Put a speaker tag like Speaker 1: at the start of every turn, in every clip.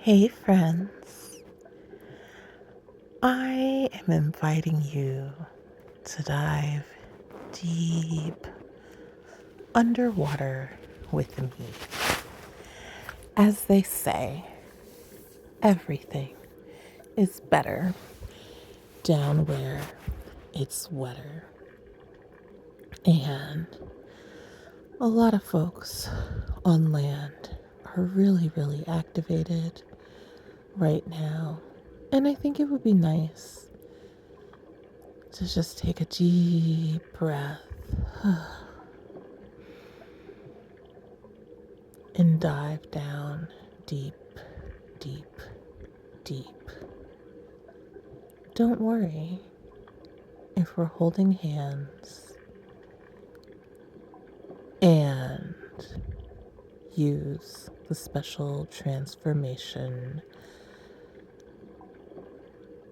Speaker 1: Hey friends, I am inviting you to dive deep underwater with me. As they say, everything is better down where it's wetter. And a lot of folks on land are really activated right now. And I think it would be nice to just take a deep breath and dive down deep, deep, deep. Don't worry if we're holding hands and use the special transformation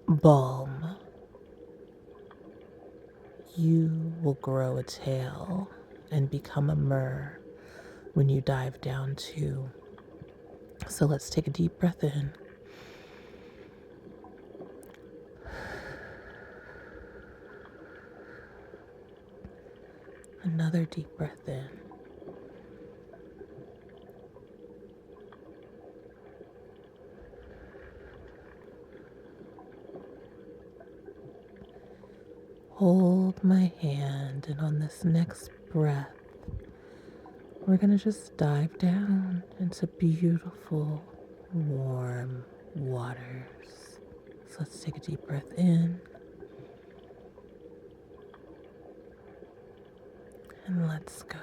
Speaker 1: balm. You will grow a tail and become a mer when you dive down too. So let's take a deep breath in. Another deep breath in. Hold my hand, and on this next breath, we're going to just dive down into beautiful, warm waters. So let's take a deep breath in. And let's go.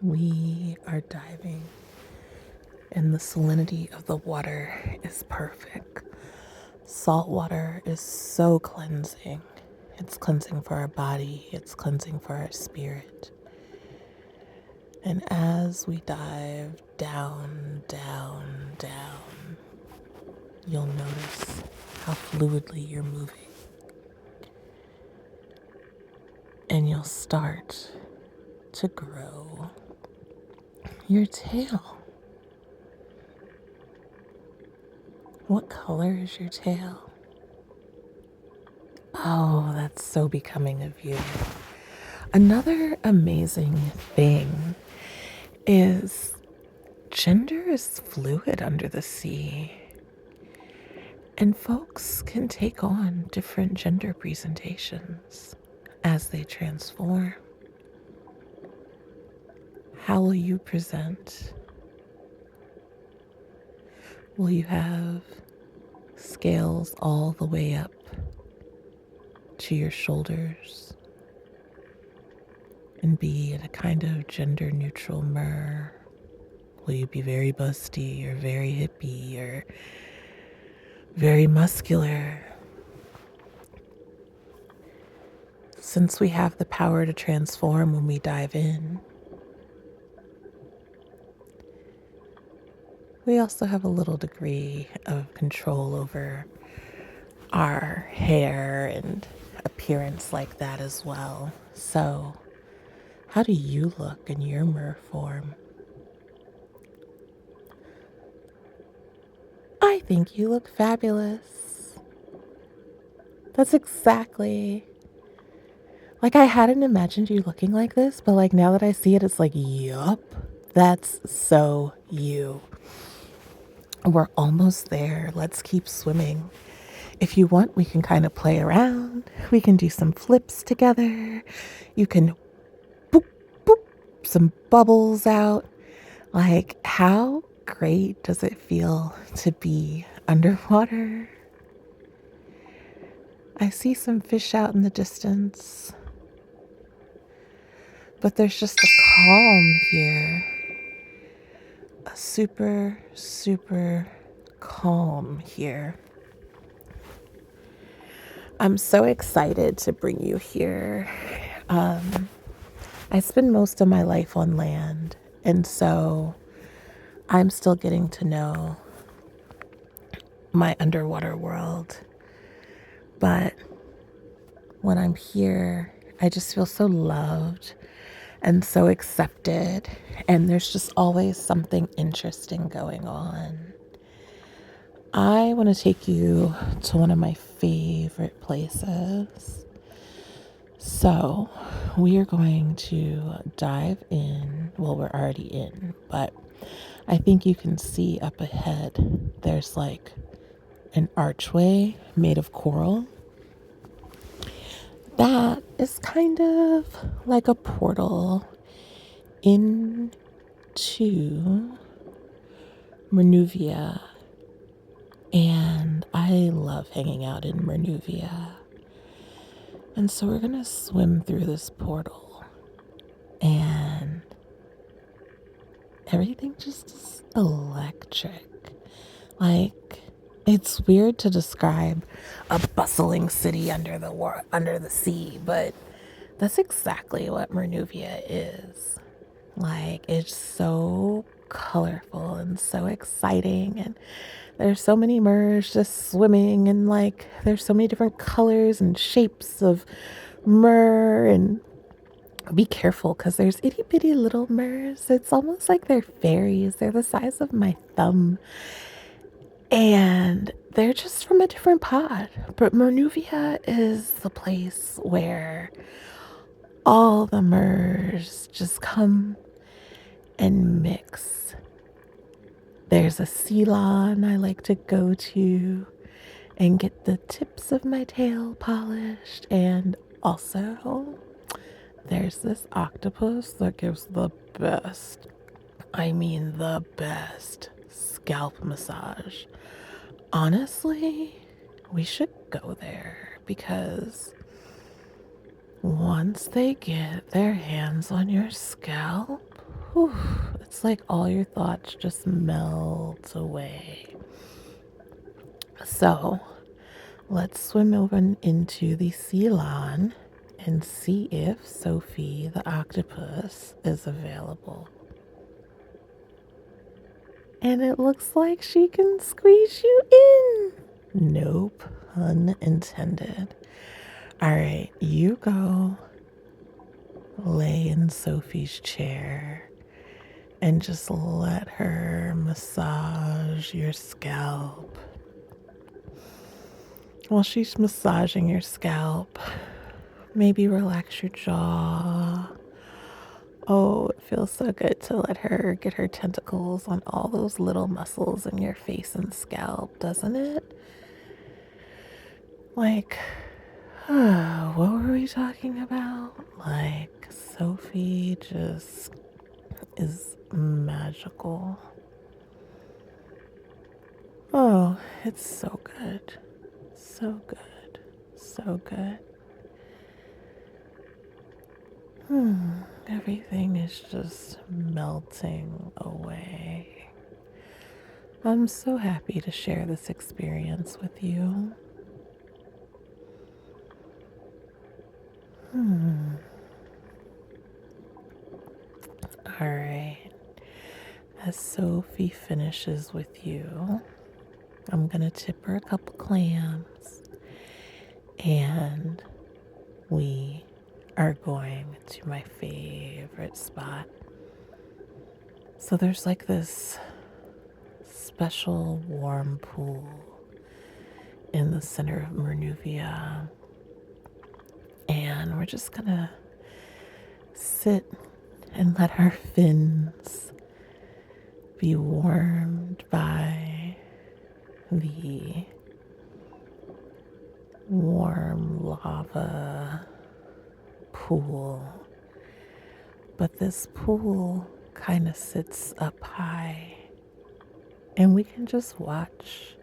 Speaker 1: We are diving, and the salinity of the water is perfect. Salt water is so cleansing. It's cleansing for our body, it's cleansing for our spirit. And as we dive down, down, down, you'll notice how fluidly you're moving. And you'll start to grow your tail. What color is your tail? Oh, that's so becoming of you. Another amazing thing is gender is fluid under the sea. And folks can take on different gender presentations as they transform. How will you present? Will you have scales all the way up to your shoulders and be in a kind of gender neutral mer? Will you be very busty or very hippie or very muscular? Since we have the power to transform when we dive in, we also have a little degree of control over our hair and appearance like that as well. So, how do you look in your mer form? I think you look fabulous. That's exactly like I hadn't imagined you looking like this, but like now that I see it, it's like, yup, that's so you. We're almost there. Let's keep swimming. If you want, we can kind of play around. We can do some flips together. You can boop, boop, some bubbles out. Like, how great does it feel to be underwater? I see some fish out in the distance, but there's just a calm here. A super calm here. I'm so excited to bring you here. I spend most of my life on land, and so I'm still getting to know my underwater world. But when I'm here, I just feel so loved and so accepted. And there's just always something interesting going on. I want to take you to one of my favorite places. So, we are going to dive in. Well, we're already in, but I think you can see up ahead there's like an archway made of coral. That is kind of like a portal into Mernuvia. And I love hanging out in Mernuvia. And so we're going to swim through this portal. And everything just is electric. Like, it's weird to describe a bustling city under the sea, but that's exactly what Mernuvia is. Like, it's so colorful and so exciting, and there's so many mers just swimming, and like there's so many different colors and shapes of mer. And be careful because there's itty bitty little mers. It's almost like they're fairies. They're the size of my thumb, and they're just from a different pod. But Mernuvia is the place where all the mers just come and mix. There's a salon I like to go to and get the tips of my tail polished. And also, there's this octopus that gives the best, I mean the best, scalp massage. Honestly, we should go there because once they get their hands on your scalp, whew, it's like all your thoughts just melt away. So, let's swim over into the sea lawn and see if Sophie the octopus is available. And it looks like she can squeeze you in. No pun intended. All right, you go lay in Sophie's chair and just let her massage your scalp. While she's massaging your scalp, maybe relax your jaw. Oh, it feels so good to let her get her tentacles on all those little muscles in your face and scalp, doesn't it? Like, what were we talking about? Like, Sophie just is magical. Oh, it's so good. So good. So good. Everything is just melting away. I'm so happy to share this experience with you. All right. As Sophie finishes with you, I'm going to tip her a couple clams, and we are going to my favorite spot. So there's like this special warm pool in the center of Mernuvia, and we're just gonna sit and let our fins be warmed by the warm lava pool. But this pool kind of sits up high, and we can just watch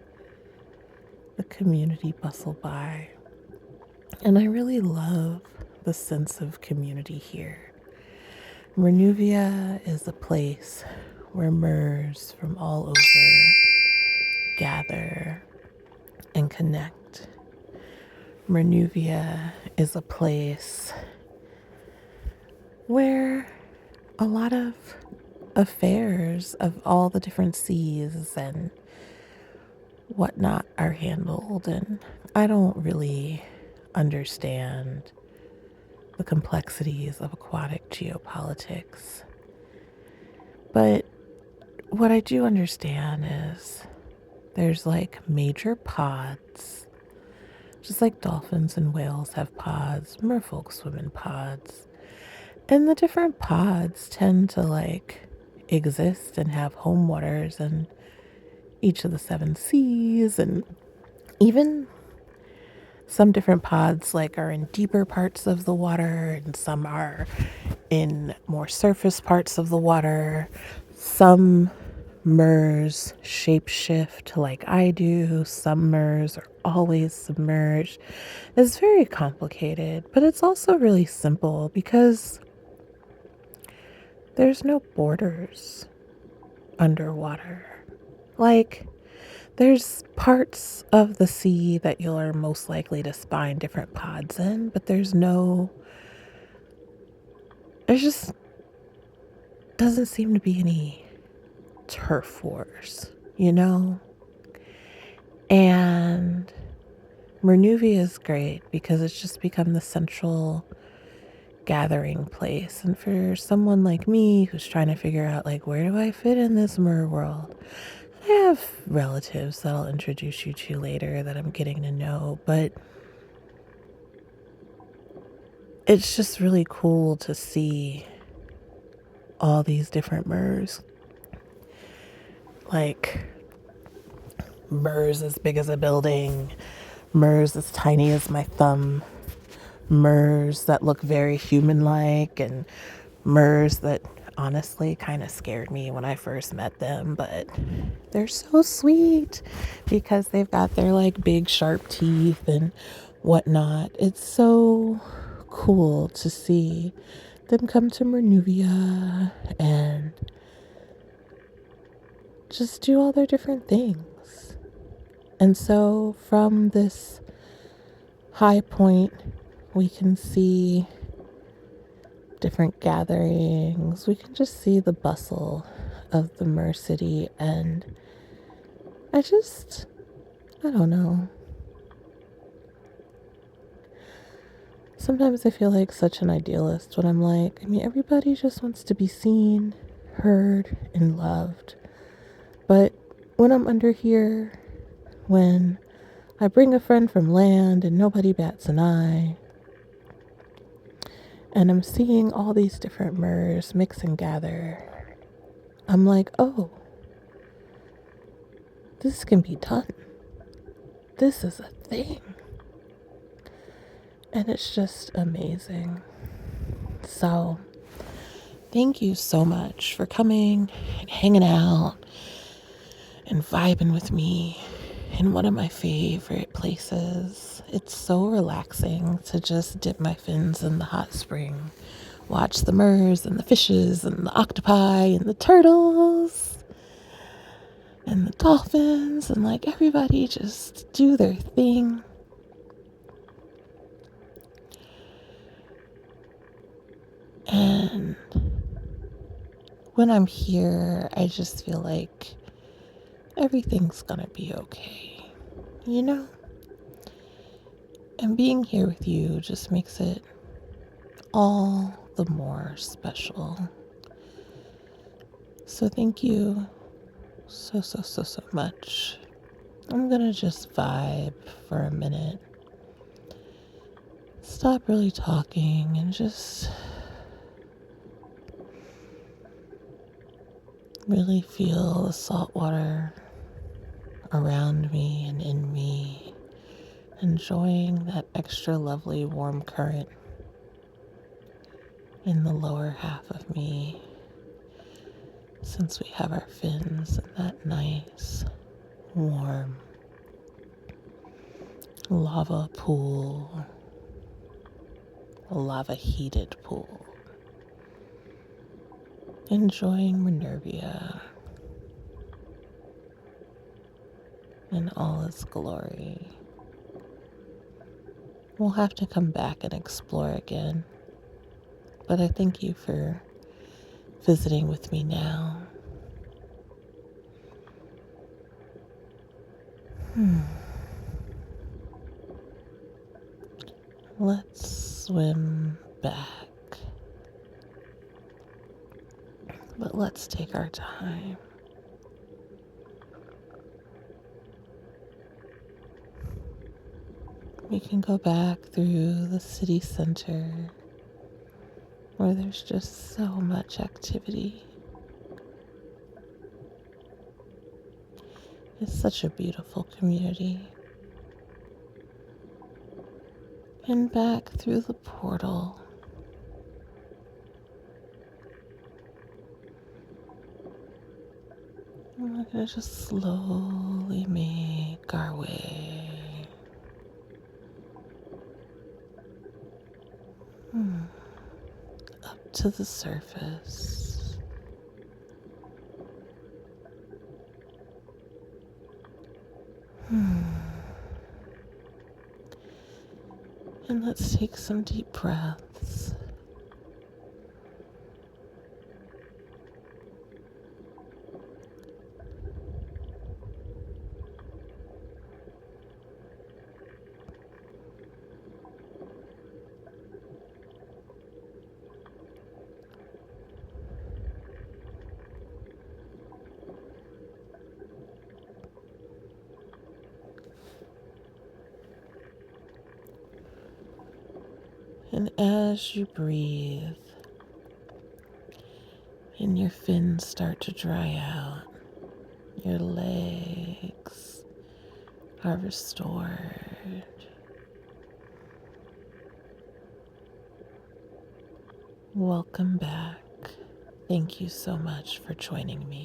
Speaker 1: the community bustle by. And I really love the sense of community here. Mernuvia is a place where mers from all over gather and connect. Mernuvia is a place where a lot of affairs of all the different seas and whatnot are handled. And I don't really understand the complexities of aquatic geopolitics. But what I do understand is there's like major pods, just like dolphins and whales have pods, merfolk swim in pods. And the different pods tend to like exist and have home waters in each of the seven seas, and even some different pods like are in deeper parts of the water and some are in more surface parts of the water. Some MERS shapeshift like I do. Some MERS are always submerged. It's very complicated, but it's also really simple because there's no borders underwater. Like, there's parts of the sea that you are most likely to find different pods in, but there just doesn't seem to be any turf wars, you know? And Mernuvia is great because it's just become the central gathering place. And for someone like me who's trying to figure out, like, where do I fit in this mer world? I have relatives that I'll introduce you to later that I'm getting to know, but it's just really cool to see all these different MERS. Like MERS as big as a building, MERS as tiny as my thumb, MERS that look very human-like, and MERS that honestly kind of scared me when I first met them, but they're so sweet because they've got their like big sharp teeth and whatnot. It's so cool to see them come to Mernuvia and just do all their different things. And so from this high point, we can see different gatherings. We can just see the bustle of the Mer City. And I don't know. Sometimes I feel like such an idealist when I'm like, everybody just wants to be seen, heard, and loved. But when I'm under here, when I bring a friend from land and nobody bats an eye, and I'm seeing all these different MERS mix and gather, I'm like, oh, this can be done. This is a thing. And it's just amazing. So, thank you so much for coming and hanging out and vibing with me in one of my favorite places. It's so relaxing to just dip my fins in the hot spring, watch the MERS and the fishes and the octopi and the turtles and the dolphins and like everybody just do their thing. And when I'm here, I just feel like everything's gonna be okay, you know? And being here with you just makes it all the more special. So thank you so much. I'm gonna just vibe for a minute. Stop really talking and just really feel the salt water around me and in me, enjoying that extra lovely warm current in the lower half of me, since we have our fins in that nice, warm lava pool, lava heated pool. Enjoying Mernuvia in all its glory. We'll have to come back and explore again, but I thank you for visiting with me now. Let's swim back. But let's take our time. We can go back through the city center where there's just so much activity. It's such a beautiful community. And back through the portal. And we're going to just slowly make our way up to the surface. And let's take some deep breaths. And as you breathe and your fins start to dry out, your legs are restored. Welcome back. Thank you so much for joining me.